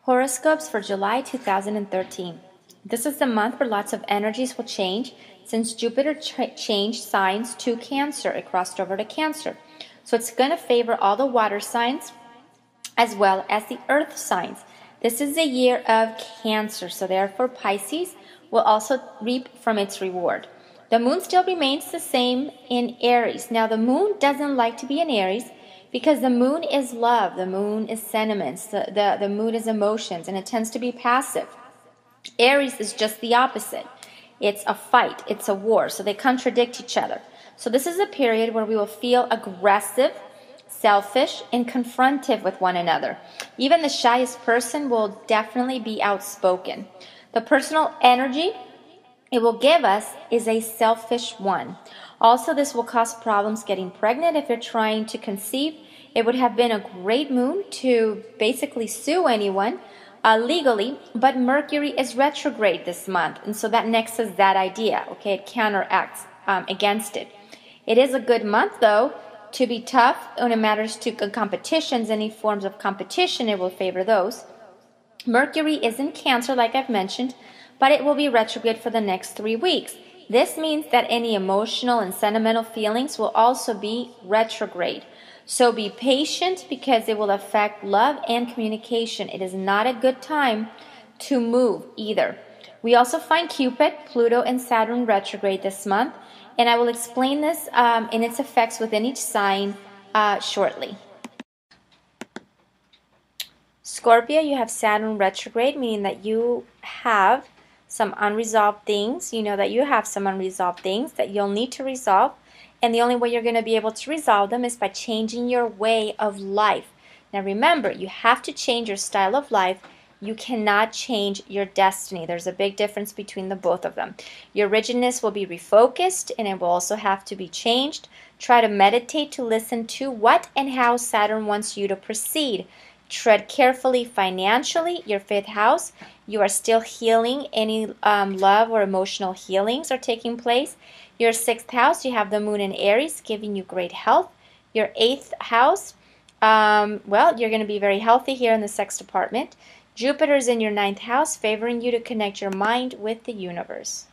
Horoscopes for July 2013. This is the month where lots of energies will change since Jupiter changed signs to Cancer. It crossed over to Cancer. So it's going to favor all the water signs as well as the earth signs. This is a year of Cancer, so therefore Pisces will also reap from its reward. The moon still remains the same in Aries. Now the moon doesn't like to be in Aries because the moon is love, the moon is sentiments, the moon is emotions, and it tends to be passive. Aries is just the opposite. It's a fight, it's a war, so they contradict each other. So this is a period where we will feel aggressive, selfish, and confrontive with one another. Even the shyest person will definitely be outspoken. The personal energy it will give us is a selfish one. Also, this will cause problems getting pregnant if you're trying to conceive. It would have been a great moon to basically sue anyone legally, but Mercury is retrograde this month, and so that nexus that idea. Okay, it counteracts against it. It is a good month, though, to be tough when it matters to competitions. Any forms of competition, it will favor those. Mercury is in Cancer, like I've mentioned, but it will be retrograde for the next 3 weeks. This means that any emotional and sentimental feelings will also be retrograde. So be patient because it will affect love and communication. It is not a good time to move either. We also find Cupid, Pluto, and Saturn retrograde this month, and I will explain this in its effects within each sign shortly. Scorpio, you have Saturn retrograde, meaning that you have some unresolved things. You know that you have some unresolved things that you'll need to resolve. And the only way you're going to be able to resolve them is by changing your way of life. Now remember, you have to change your style of life. You cannot change your destiny. There's a big difference between the both of them. Your rigidness will be refocused and it will also have to be changed. Try to meditate to listen to what and how Saturn wants you to proceed. Tread carefully financially, your 5th house. You are still healing. Any love or emotional healings are taking place. Your 6th house, you have the moon in Aries, giving you great health. Your 8th house, well, you're going to be very healthy here in the sex department. Jupiter's in your 9th house, favoring you to connect your mind with the universe.